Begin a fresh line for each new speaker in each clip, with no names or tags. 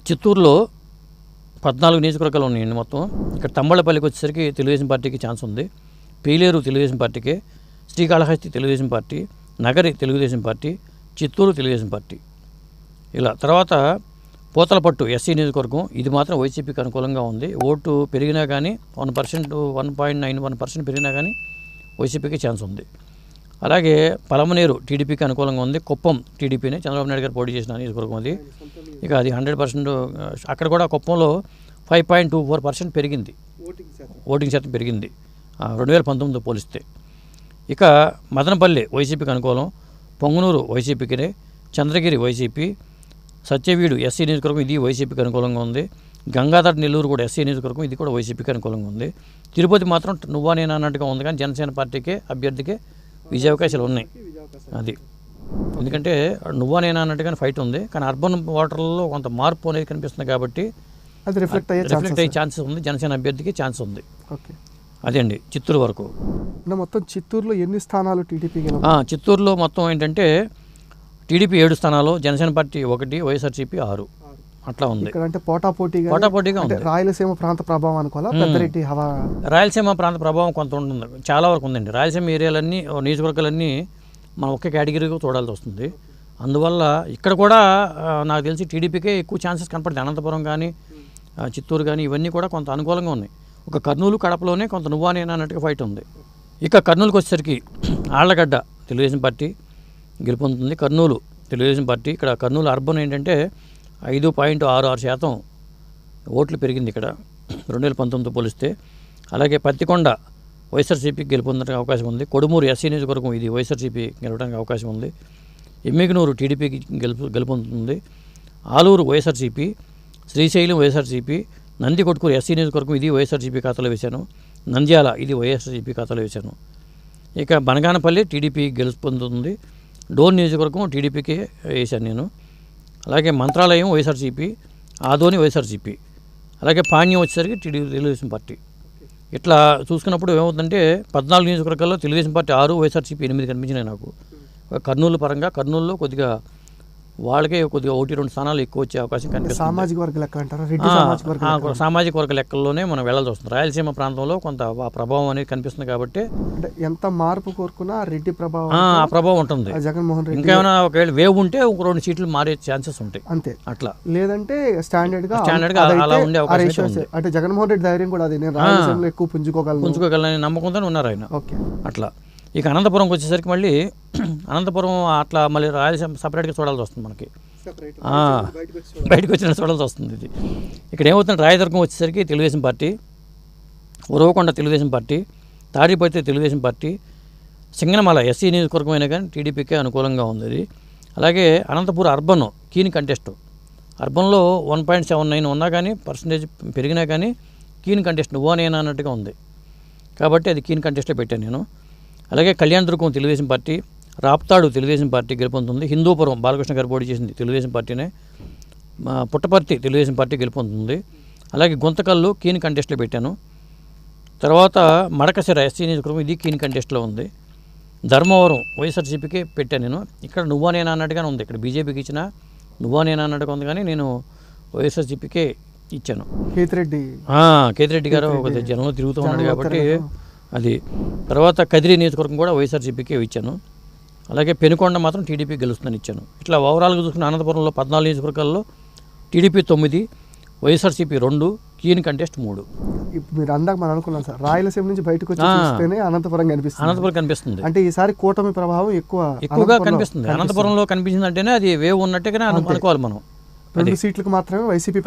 చిత్తూరులో 14 నియోజకవర్గాలు ఉన్నాయండి మొత్తం. ఇక్కడ తంబళ్ళపల్లికి వచ్చేసరికి తెలుగుదేశం పార్టీకి ఛాన్స్ ఉంది. పీలేరు తెలుగుదేశం పార్టీకే, Srikalahasti Telugu Desam party, Nagari Telugu Desam party, Chittoor Telugu Desam party. ఇలా తర్వాత పూతలపట్టు ఎస్సీ నియోజకవర్గం, ఇది మాత్రం వైసీపీకి అనుకూలంగా ఉంది. ఓటు పెరిగినా కానీ 1%, 1.91% పెరిగినా కానీ వైసీపీకి ఛాన్స్ ఉంది. అలాగే పలమనేరు టీడీపీకి అనుకూలంగా ఉంది. కుప్పం టీడీపీనే, చంద్రబాబు నాయుడు గారు పోటీ చేసిన నియోజకవర్గం అది. ఇక అది 100%. అక్కడ కూడా కుప్పంలో 5.24% పెరిగింది, ఓటింగ్ శాతం పెరిగింది 2019తో పోలిస్తే. ఇక మదనపల్లి వైసీపీకి అనుకూలం, పొంగునూరు వైసీపీకినే, చంద్రగిరి వైసీపీ, సత్యవీడు ఎస్సీ నియోజకవర్గం, ఇది వైసీపీకి అనుకూలంగా ఉంది. గంగాధర్ నెల్లూరు కూడా ఎస్సీ నియోజకవర్గం, ఇది కూడా వైసీపీకి అనుకూలంగా ఉంది. తిరుపతి మాత్రం నువ్వా నేను అన్నట్టుగా ఉంది, కానీ జనసేన పార్టీకే అభ్యర్థికే విజయ అవకాశాలు ఉన్నాయి. అది ఎందుకంటే నువ్వా నేను అన్నట్టుగానే ఫైట్ ఉంది, కానీ అర్బన్ ఓటర్లలో కొంత మార్పు అనేది కనిపిస్తుంది కాబట్టి
అది రిఫ్లెక్ట్ అయ్యే
ఛాన్సెస్ ఉంది. జనసేన అభ్యర్థికి ఛాన్స్ ఉంది.
ఓకే,
అదే అండి చిత్తూరు వరకు.
మొత్తం చిత్తూరులో ఎన్ని స్థానాలు టీడీపీకి?
చిత్తూరులో మొత్తం ఏంటంటే టీడీపీ 7 స్థానాలు, జనసేన పార్టీ 1, వైఎస్ఆర్సీపీ 6 అట్లా ఉంది.
అంటే పోటాపోటీగా ఉంది. రాయలసీమ ప్రాంత ప్రభావం అనుకోవాలా, పెద్దరెడ్డి హవా?
రాయలసీమ ప్రాంత ప్రభావం కొంత ఉంటుంది, చాలా వరకు ఉందండి. రాయలసీమ ఏరియాలన్నీ, నియోజకవర్గాలన్నీ మనం ఒకే కేటగిరీగా చూడాల్సి వస్తుంది. అందువల్ల ఇక్కడ కూడా నాకు తెలిసి టీడీపీకే ఎక్కువ ఛాన్సెస్ కనపడుతుంది. అనంతపురం కానీ, చిత్తూరు కానీ ఇవన్నీ కూడా కొంత అనుకూలంగా ఉన్నాయి. ఒక కర్నూలు, కడపలోనే కొంత నువ్వా నేను అన్నట్టుగా ఫైట్ ఉంది. ఇక కర్నూలుకి వచ్చేసరికి ఆళ్లగడ్డ తెలుగుదేశం పార్టీ గెలుపొందుతుంది. కర్నూలు తెలుగుదేశం పార్టీ. ఇక్కడ కర్నూలు అర్బన్ ఏంటంటే 5.66% ఓట్లు పెరిగింది ఇక్కడ 2019తో పోలిస్తే. అలాగే పత్తికొండ వైఎస్ఆర్సీపీకి గెలుపొందడానికి అవకాశం ఉంది. కొడుమూరు ఎస్సీ నియోజకవర్గం, ఇది వైఎస్ఆర్సీపీ గెలవడానికి అవకాశం ఉంది. ఎమ్మిగనూరు టీడీపీకి గెలుపొందుతుంది. ఆలూరు వైఎస్ఆర్సీపీ, శ్రీశైలం వైఎస్ఆర్సీపీ, నందికొట్కూరు ఎస్సీ నియోజకవర్గం, ఇది వైఎస్ఆర్సీపీ ఖాతాలో వేశాను. నంద్యాల, ఇది వైఎస్ఆర్సీపీ ఖాతాలో వేశాను. ఇక బనగానపల్లి టీడీపీ గెలుపొందుతుంది. డోన్ నియోజకవర్గం టీడీపీకి వేశాను నేను. అలాగే మంత్రాలయం వైఎస్ఆర్సీపీ, ఆదోని వైఎస్ఆర్సీపీ, అలాగే పాణ్యం వచ్చేసరికి తెలుగుదేశం పార్టీ. ఇట్లా చూసుకున్నప్పుడు ఏమవుతుందంటే 14 నియోజకవర్గాల్లో తెలుగుదేశం పార్టీ 6, వైఎస్ఆర్సీపీ 8 కనిపించినాయి నాకు. కర్నూలు పరంగా కర్నూలులో కొద్దిగా వాళ్ళకే కొద్దిగా 1-2 స్థానాలు ఎక్కువ వచ్చే అవకాశం కనిపిస్తుంది.
సామాజిక వర్గ లెక్క అంటారా?
సామాజిక వర్గ లెక్కల్లోనే మనం వెళ్ళాల్సి వస్తుంది. రాయలసీమ ప్రాంతంలో కొంత ప్రభావం అనేది కనిపిస్తుంది కాబట్టి
ఎంత మార్పు కోరుకున్నా రెడ్డి ప్రభావం,
ఆ ప్రభావం ఉంటుంది.
జగన్మోహన్ రెడ్డి
ఇంకేమైనా ఒకవేళ వేవ్ ఉంటే ఒక 2 సీట్లు మారే ఛాన్సెస్ ఉంటాయి
అంతే.
అట్లా
లేదంటే స్టాండర్డ్ గా
అలా ఉండే అవకాశం ఉంది.
అంటే జగన్మోహన్ రెడ్డి ధైర్యం కూడా అది, నేను రాయలసీమలో ఎక్కువ పుంజుకోగలను
నమ్మకంతో ఉన్నారు ఆయన.
ఓకే,
అట్లా. ఇక అనంతపురంకి వచ్చేసరికి మళ్ళీ అనంతపురం అట్లా మళ్ళీ రాయలసీమ సపరేట్గా చూడాల్సి వస్తుంది మనకి, బయటకు వచ్చిన చూడాల్సి వస్తుంది. ఇది ఇక్కడ ఏమవుతుంది, రాయదుర్గం వచ్చేసరికి Telugu Desam party, Uravakonda Telugu Desam party, Tadipatri Telugu Desam party, Singanamala SC నియోజకవర్గం అయినా కానీ టీడీపీకే అనుకూలంగా ఉంది ఇది. అలాగే అనంతపురం అర్బన్ కీన్ కంటెస్ట్, అర్బన్లో 1.79 ఉన్నా కానీ పర్సంటేజ్ పెరిగినా కానీ కీన్ కంటెస్ట్ నువ్వా నేను అన్నట్టుగా ఉంది కాబట్టి అది కీన్ కంటెస్ట్లో పెట్టాను నేను. అలాగే కళ్యాణదుర్గం తెలుగుదేశం పార్టీ, రాప్తాడు తెలుగుదేశం పార్టీ గెలుపొందుతుంది. హిందూపురం బాలకృష్ణ గారు పోటీ చేసింది తెలుగుదేశం పార్టీనే. పుట్టపర్తి తెలుగుదేశం పార్టీ గెలుపొందుతుంది. అలాగే గుంతకల్లు కీన్ కంటెస్ట్లో పెట్టాను. తర్వాత మడకశిర ఎస్సీ నియోజకవర్గం, ఇది కీన్ కంటెస్ట్లో ఉంది. ధర్మవరం వైఎస్ఆర్సీపీకి పెట్టాను నేను. ఇక్కడ నువ్వా నేను అన్నట్టుగానే ఉంది. ఇక్కడ బీజేపీకి ఇచ్చిన నువ్వా నేను అన్నట్టుగా ఉంది, కానీ నేను వైఎస్ఆర్సీపీకే ఇచ్చాను. కేతిరెడ్డి గారు ఒక జనంలో తిరుగుతూ ఉన్నాడు కాబట్టి అది. తర్వాత కదిరి నియోజకవర్గం కూడా వైఎస్ఆర్సీపీకే ఇచ్చాను. అలాగే పెనుకొండ మాత్రం టీడీపీ గెలుస్తుందని ఇచ్చాను. ఇట్లా ఓవరాల్గా చూసుకున్న అనంతపురంలో 14 నియోజకవర్గాల్లో టీడీపీ 9, వైఎస్ఆర్సీపీ 2, కీన్ కంటెస్ట్ 3.
మీరు అందాక మనం అనుకున్నాం సార్, రాయలసీమ నుంచి బయటకు వచ్చి చూస్తేనే అనంతపురం కనిపిస్తుంది. అంటే ఈసారి కూటమి ప్రభావం ఎక్కువగా కనిపిస్తుంది.
అనంతపురంలో కనిపించింది అంటేనే అది వేవ్ ఉన్నట్టుగానే అనుకోవాలి మనం.
2 సీట్లకు మాత్రమే వైసీపీ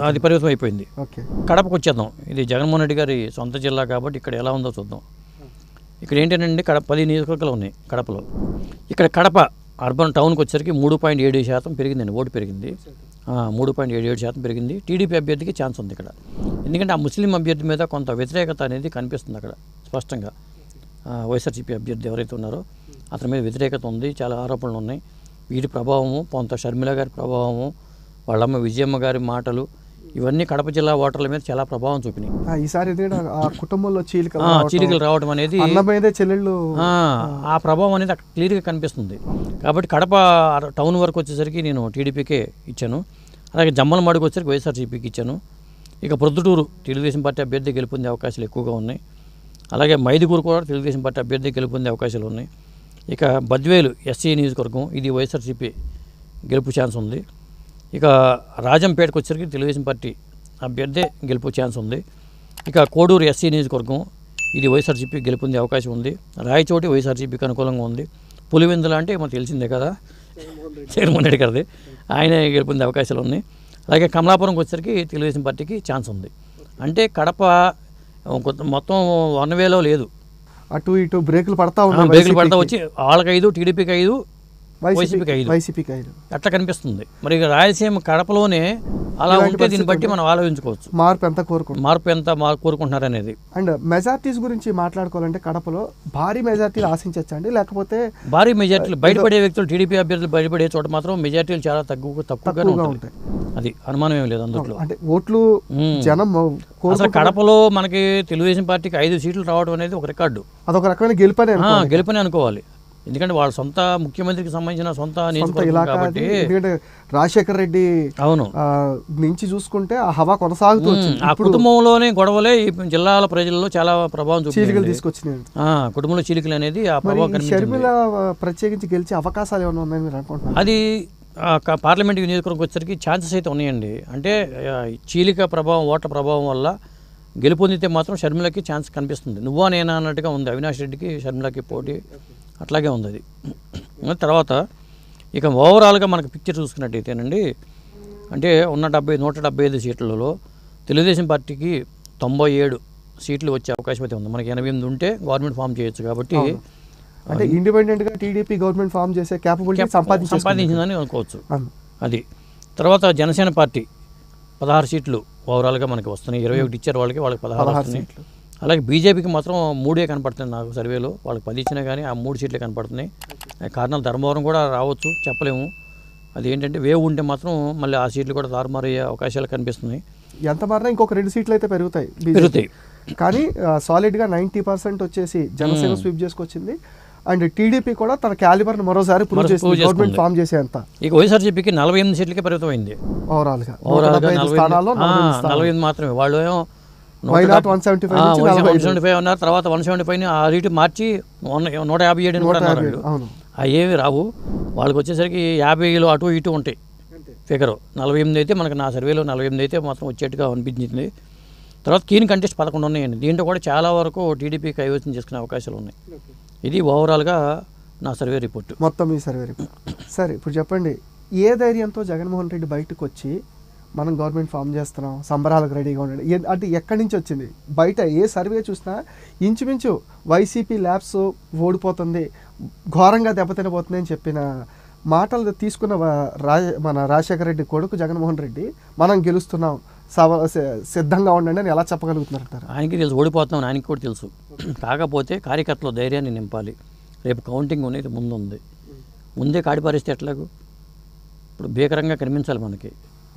అది పరిమితం అయిపోయింది. కడపకు వచ్చేద్దాం. ఇది జగన్మోహన్ రెడ్డి గారి సొంత జిల్లా కాబట్టి ఇక్కడ ఎలా ఉందో చూద్దాం. ఇక్కడ ఏంటంటే 10 నియోజకవర్గాలు ఉన్నాయి కడపలో. ఇక్కడ కడప అర్బన్ టౌన్కి వచ్చేసరికి 3.77% పెరిగిందండి, ఓటు పెరిగింది. 3.77% పెరిగింది. టీడీపీ అభ్యర్థికి ఛాన్స్ ఉంది ఇక్కడ. ఎందుకంటే ఆ ముస్లిం అభ్యర్థి మీద కొంత వ్యతిరేకత అనేది కనిపిస్తుంది అక్కడ స్పష్టంగా. వైఎస్ఆర్సీపీ అభ్యర్థి ఎవరైతే ఉన్నారో అతని మీద వ్యతిరేకత ఉంది, చాలా ఆరోపణలు ఉన్నాయి. వీటి ప్రభావము, కొంత షర్మిల గారి ప్రభావము, వాళ్ళమ్మ విజయమ్మ గారి మాటలు, ఇవన్నీ కడప జిల్లా ఓటర్ల మీద చాలా ప్రభావం చూపినాయి.
ఈసారి కుటుంబంలో
చీలికలు రావడం అనేది, ఆ ప్రభావం అనేది అక్కడ క్లియర్గా కనిపిస్తుంది. కాబట్టి కడప టౌన్ వరకు వచ్చేసరికి నేను టీడీపీకే ఇచ్చాను. అలాగే జమ్మలమడుగు వచ్చేసరికి వైఎస్ఆర్సీపీకి ఇచ్చాను. ఇక ప్రొద్దుటూరు తెలుగుదేశం పార్టీ అభ్యర్థి గెలుపొందే అవకాశాలు ఎక్కువగా ఉన్నాయి. అలాగే మైదుకూరు కూడా తెలుగుదేశం పార్టీ అభ్యర్థి గెలుపొందే అవకాశాలు ఉన్నాయి. ఇక బద్వేలు ఎస్సీ నియోజకవర్గం ఇది వైఎస్ఆర్సీపీ గెలుపు ఛాన్స్ ఉంది. ఇక రాజంపేటకు వచ్చేసరికి తెలుగుదేశం పార్టీ అభ్యర్థి గెలుపు ఛాన్స్ ఉంది. ఇక కోడూరు ఎస్సీ నియోజకవర్గం ఇది వైఎస్ఆర్సీపీ గెలుపొందే అవకాశం ఉంది. రాయచోటి వైఎస్ఆర్సీపీకి అనుకూలంగా ఉంది. పులివెందుల అంటే మనకు తెలిసిందే కదా, జగన్మోహన్ రెడ్డి గారిది, ఆయన గెలుపొందే అవకాశాలు ఉన్నాయి. అలాగే కమలాపురంకి వచ్చేసరికి తెలుగుదేశం పార్టీకి ఛాన్స్ ఉంది. అంటే కడప మొత్తం 1 వేలో లేదు,
అటు ఇటు బ్రేకులు పడతా ఉన్నాయి.
బ్రేకులు పడతా వచ్చి వాళ్ళకి 5, టీడీపీకి 5, వైసీపీకి 5 అట్లా కనిపిస్తుంది. మరి రాయలసీమ కడపలోనే అలా ఉంటే దీన్ని బట్టి మనం ఆలోచించుకోవచ్చు మార్పు ఎంత కోరుకుంటున్నారు అనేది.
అండ్ మెజార్టీస్ గురించి మాట్లాడుకోవాలంటే కడపలో భారీ మెజార్టీలు ఆశించండి, లేకపోతే
భారీ మెజార్టీలు బయటపడే వ్యక్తులు టీడీపీ అభ్యర్థులు బయటపడే చోట మాత్రం మెజార్టీలు చాలా తక్కువగా ఉంటాయి. అది అనుమానం ఏం లేదు అందులో.
అంటే ఓట్లు జనం
అసలు కడపలో మనకి తెలుగుదేశం పార్టీకి 5 సీట్లు రావడం అనేది ఒక రికార్డు,
అదొక రకమైన
గెలుపని అనుకోవాలి. ఎందుకంటే వాళ్ళ సొంత ముఖ్యమంత్రికి సంబంధించిన సొంత కాబట్టి,
ఎందుకంటే రాజశేఖర రెడ్డి
అవును
నుంచి చూసుకుంటే ఆ హవా కొనసాగుతుంది.
ఆ కుటుంబంలోనే గొడవలే ఈ జిల్లాల ప్రజల్లో చాలా ప్రభావం
తీసుకొచ్చినాయి.
కుటుంబంలో చీలికలు అనేది ఆ ప్రభావం.
షర్మిల ప్రత్యేకించి గెలిచే అవకాశాలు ఏమైనా ఉన్నాయని మీరు అనుకుంటున్నారు?
అది పార్లమెంట్ నియోజకవర్గం వచ్చేసరికి ఛాన్సెస్ అయితే ఉన్నాయండి. అంటే చీలిక ప్రభావం, ఓట్ల ప్రభావం వల్ల గెలుపొందితే మాత్రం షర్మిలకి ఛాన్స్ కనిపిస్తుంది. నువ్వా నేనా అన్నట్టుగా ఉంది. అవినాష్ రెడ్డికి షర్మిలకి పోటీ అట్లాగే ఉంది. అది తర్వాత ఇక ఓవరాల్గా మనకు పిక్చర్ చూసుకున్నట్టయితేనండి, అంటే ఉన్న 175 సీట్లలో తెలుగుదేశం పార్టీకి 97 సీట్లు వచ్చే అవకాశం అయితే ఉంది. మనకి 88 ఉంటే గవర్నమెంట్ ఫామ్ చేయొచ్చు. కాబట్టి
అంటే ఇండిపెండెంట్గా టీడీపీ గవర్నమెంట్ ఫామ్ చేసే క్యాపబిలిటీ
సంపాదించిందని అనుకోవచ్చు. అది తర్వాత జనసేన పార్టీ 16 సీట్లు ఓవరాల్గా మనకి వస్తున్నాయి. 21 ఇచ్చారు వాళ్ళకి 16 సీట్లు. అలాగే బీజేపీకి మాత్రం 3 కనపడుతుంది నాకు సర్వేలో. వాళ్ళకి 10 ఇచ్చినా కానీ ఆ 3 సీట్లే కనపడుతున్నాయి. కారణాలు ధర్మవరం కూడా రావచ్చు, చెప్పలేము. అది ఏంటంటే వేవ్ ఉంటే మాత్రం మళ్ళీ ఆ సీట్లు కూడా తారుమారయ్యే అవకాశాలు కనిపిస్తున్నాయి.
ఎంత మారినా ఇంకొక 2 సీట్లు అయితే పెరుగుతాయి. కానీ సాలిడ్గా 90% వచ్చేసి జనసేన స్వీప్ చేసుకొచ్చింది. అండ్ టీడీపీ కూడా తన క్యాలిబర్ని మరోసారి ప్రూవ్ చేసింది గవర్నమెంట్ ఫామ్ చేసేంత.
ఇక వైఎస్ఆర్సీపీకి 48 సీట్లకే పరిమితమైంది.
ఓవరాల్గా
48 మాత్రమే. వాళ్ళు 175 అన్నారు, తర్వాత 175 ఆ రీటు మార్చి 157 కూడా అన్నారు. ఏమి రావు వాళ్ళకి వచ్చేసరికి 50లో అటు ఇటు ఉంటాయి ఫిగరు. 48 అయితే మనకు నా సర్వేలో 48 అయితే మాత్రం వచ్చేట్టుగా అనిపించింది. తర్వాత కీన్ కంటెస్ట్ 11 ఉన్నాయండి. దీంట్లో కూడా చాలా వరకు టీడీపీకి కైవసం చేసుకునే అవకాశాలు ఉన్నాయి. ఇది ఓవరాల్గా నా సర్వే రిపోర్ట్.
మొత్తం ఈ సర్వే రిపోర్ట్. సరే ఇప్పుడు చెప్పండి, ఏ ధైర్యంతో జగన్మోహన్ రెడ్డి బయటకు వచ్చి మనం గవర్నమెంట్ ఫామ్ చేస్తున్నాం, సంబరాలకు రెడీగా ఉండండి అంటే ఎక్కడి నుంచి వచ్చింది? బయట ఏ సర్వే చూసినా ఇంచుమించు వైసీపీ ల్యాబ్స్ ఓడిపోతుంది, ఘోరంగా దెబ్బతినబోతుంది అని చెప్పిన మాటలు తీసుకున్న మన రాజశేఖర రెడ్డి కొడుకు జగన్మోహన్ రెడ్డి మనం గెలుస్తున్నాం, సిద్ధంగా ఉండండి అని ఎలా చెప్పగలుగుతున్నారంటారు?
ఆయనకి తెలుసు ఓడిపోతున్నాం, ఆయనకి కూడా తెలుసు. కాకపోతే కార్యకర్తల ధైర్యాన్ని నింపాలి. రేపు కౌంటింగ్ అనేది ముందే కాడిపారేస్తే ఎట్లాగూ? ఇప్పుడు భీకరంగా కనిపించాలి మనకి.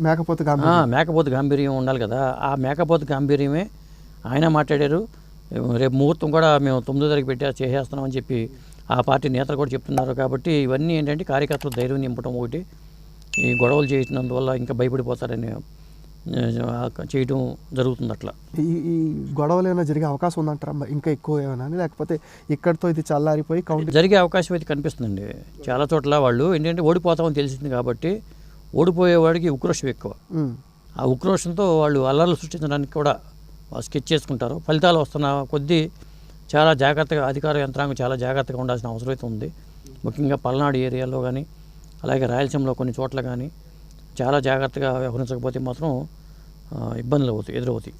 మేకపోతు గాంభీర్యం ఉండాలి కదా. ఆ మేకపోతు గాంభీర్యమే ఆయన మాట్లాడారు. రేపు ముహూర్తం కూడా మేము 9వ తారీఖు చేసేస్తున్నామని చెప్పి ఆ పార్టీ నేతలు కూడా చెప్తున్నారు. కాబట్టి ఇవన్నీ ఏంటంటే కార్యకర్తలు ధైర్యం నింపడం ఒకటి, ఈ గొడవలు చేసినందువల్ల ఇంకా భయపడిపోతారని చేయడం జరుగుతుంది. అట్లా
ఈ గొడవలు ఏమైనా జరిగే అవకాశం ఉందంటారా? ఇంకా ఎక్కువ ఏమైనా, లేకపోతే ఇక్కడితో ఇది చల్లారిపోయి
జరిగే అవకాశం అయితే కనిపిస్తుందండి. చాలా చోట్ల వాళ్ళు ఏంటంటే ఓడిపోతామని తెలిసింది కాబట్టి ఓడిపోయేవాడికి ఉక్రోషం ఎక్కువ. ఆ ఉక్రోషంతో వాళ్ళు అల్లర్లు సృష్టించడానికి కూడా స్కెచ్ చేసుకుంటారు. ఫలితాలు వస్తున్న కొద్దీ చాలా జాగ్రత్తగా అధికార యంత్రాంగం చాలా జాగ్రత్తగా ఉండాల్సిన అవసరం అయితే ఉంది. ముఖ్యంగా పల్నాడు ఏరియాలో కానీ అలాగే రాయలసీమలో కొన్ని చోట్ల కానీ చాలా జాగ్రత్తగా వ్యవహరించకపోతే మాత్రం ఇబ్బందులు ఎదురవుతాయి.